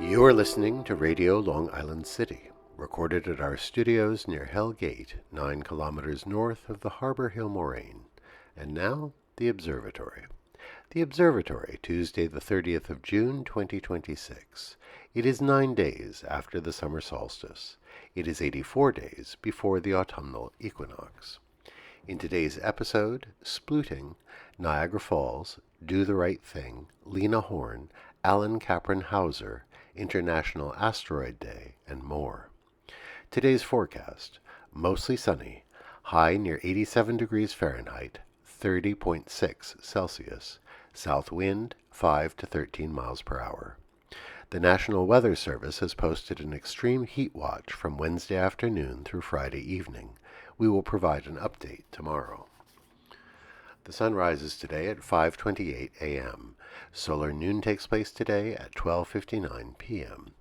You're listening to Radio Long Island City, recorded at our studios near Hell Gate, 9 kilometers north of the Harbor Hill Moraine. And now, the Observatory. The Observatory, Tuesday the 30th of June, 2026. It is 9 days after the summer solstice. It is 84 days before the autumnal equinox. In today's episode, Splooting, Niagara Falls, Do the Right Thing, Lena Horne, Alan Capron Hauser, International Asteroid Day, and more. Today's forecast, mostly sunny, high near 87 degrees Fahrenheit, 30.6 Celsius, south wind 5 to 13 miles per hour. The National Weather Service has posted an extreme heat watch from Wednesday afternoon through Friday evening. We will provide an update tomorrow. The sun rises today at 5:28 a.m. Solar noon takes place today at 12:59 p.m.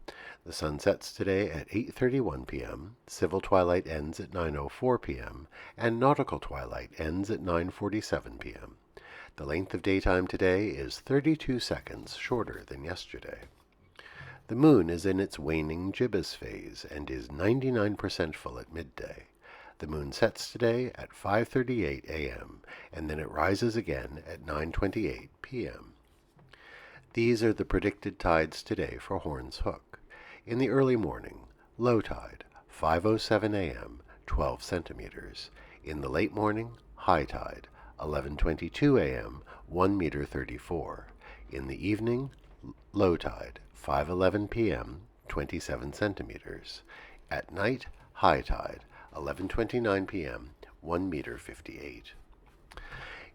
The sun sets today at 8:31 p.m., civil twilight ends at 9:04 p.m., and nautical twilight ends at 9:47 p.m. The length of daytime today is 32 seconds shorter than yesterday. The moon is in its waning gibbous phase and is 99% full at midday. The moon sets today at 5:38 a.m., and then it rises again at 9:28 p.m. These are the predicted tides today for Horns Hook. In the early morning, low tide, 5:07 a.m., 12 centimeters. In the late morning, high tide, 11:22 a.m., 1 meter 34. In the evening, low tide, 5:11 p.m., 27 centimeters. At night, high tide, 11:29 p.m., 1 meter 58.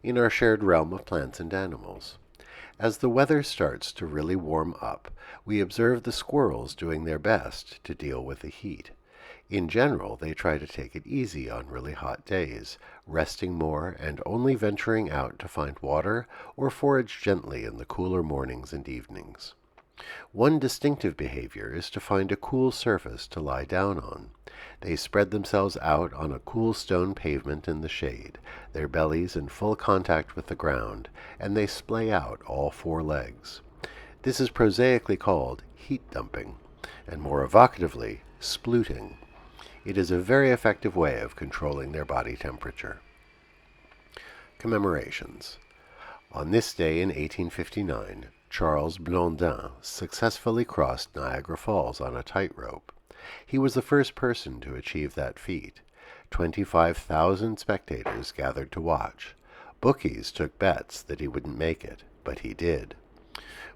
In our shared realm of plants and animals, as the weather starts to really warm up, we observe the squirrels doing their best to deal with the heat. In general, they try to take it easy on really hot days, resting more and only venturing out to find water or forage gently in the cooler mornings and evenings. One distinctive behavior is to find a cool surface to lie down on. They spread themselves out on a cool stone pavement in the shade, their bellies in full contact with the ground, and they splay out all four legs. This is prosaically called heat dumping, and more evocatively, splooting. It is a very effective way of controlling their body temperature. Commemorations. On this day in 1859, Charles Blondin successfully crossed Niagara Falls on a tightrope. He was the first person to achieve that feat. 25,000 spectators gathered to watch. Bookies took bets that he wouldn't make it, but he did.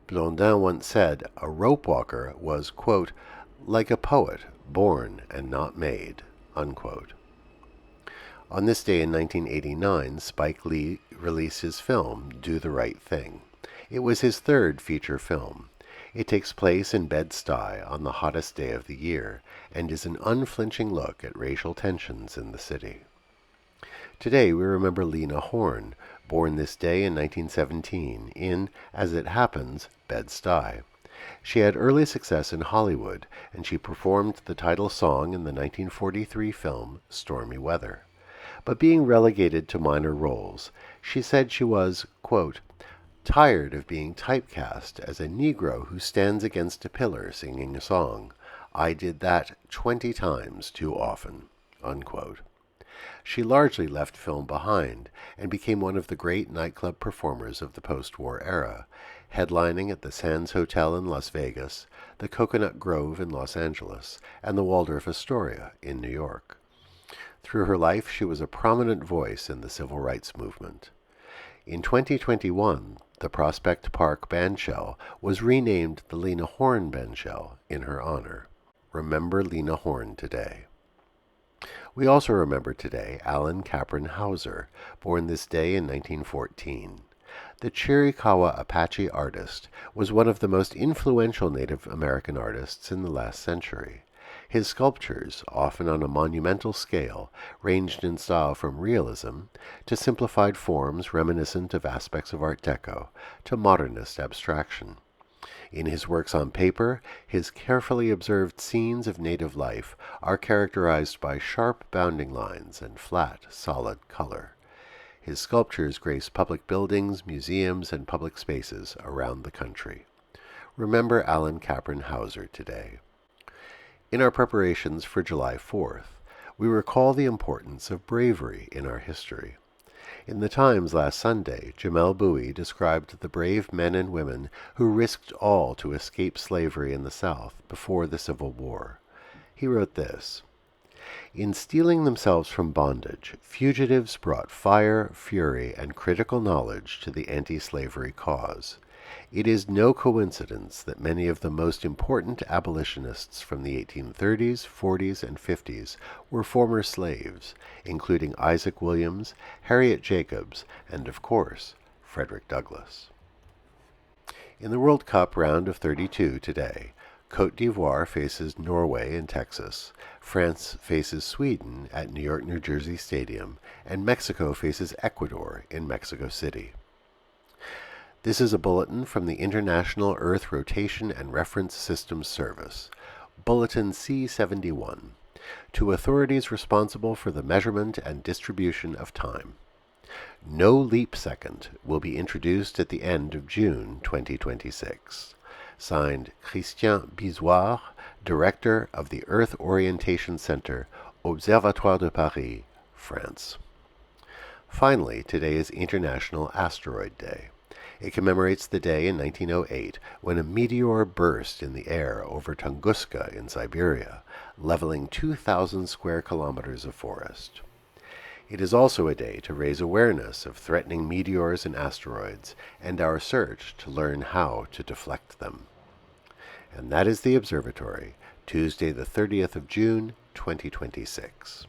Blondin once said a rope walker was, quote, like a poet, born and not made, unquote. On this day in 1989, Spike Lee released his film, Do the Right Thing. It was his third feature film. It takes place in Bed-Stuy on the hottest day of the year, and is an unflinching look at racial tensions in the city. Today we remember Lena Horne, born this day in 1917 in, as it happens, Bed-Stuy. She had early success in Hollywood, and she performed the title song in the 1943 film Stormy Weather. But being relegated to minor roles, she said she was, quote, tired of being typecast as a Negro who stands against a pillar singing a song. I did that 20 times too often, unquote. She largely left film behind and became one of the great nightclub performers of the post-war era, headlining at the Sands Hotel in Las Vegas, the Coconut Grove in Los Angeles, and the Waldorf Astoria in New York. Through her life, she was a prominent voice in the civil rights movement. In 2021, the Prospect Park bandshell was renamed the Lena Horne bandshell in her honor. Remember Lena Horne today. We also remember today Alan Capron Hauser, born this day in 1914. The Chiricahua Apache artist was one of the most influential Native American artists in the last century. His sculptures, often on a monumental scale, ranged in style from realism to simplified forms reminiscent of aspects of Art Deco to modernist abstraction. In his works on paper, his carefully observed scenes of native life are characterized by sharp bounding lines and flat, solid color. His sculptures grace public buildings, museums, and public spaces around the country. remember Alan Capron Hauser today. In our preparations for July 4th, we recall the importance of bravery in our history. In the Times last Sunday, Jamel Bouie described the brave men and women who risked all to escape slavery in the South before the Civil War. He wrote this: "In stealing themselves from bondage, fugitives brought fire, fury, and critical knowledge to the anti-slavery cause. It is no coincidence that many of the most important abolitionists from the 1830s, 40s, and 50s were former slaves, including Isaac Williams, Harriet Jacobs, and, of course, Frederick Douglass." In the World Cup round of 32 today, Côte d'Ivoire faces Norway in Texas, France faces Sweden at New York-New Jersey Stadium, and Mexico faces Ecuador in Mexico City. This is a bulletin from the International Earth Rotation and Reference Systems Service, Bulletin C-71, to authorities responsible for the measurement and distribution of time. No leap second will be introduced at the end of June 2026. Signed, Christian Bizoir, Director of the Earth Orientation Center, Observatory de Paris, France. Finally, today is International Asteroid Day. It commemorates the day in 1908 when a meteor burst in the air over Tunguska in Siberia, leveling 2,000 square kilometers of forest. It is also a day to raise awareness of threatening meteors and asteroids and our search to learn how to deflect them. And that is the Observatory, Tuesday the 30th of June, 2026.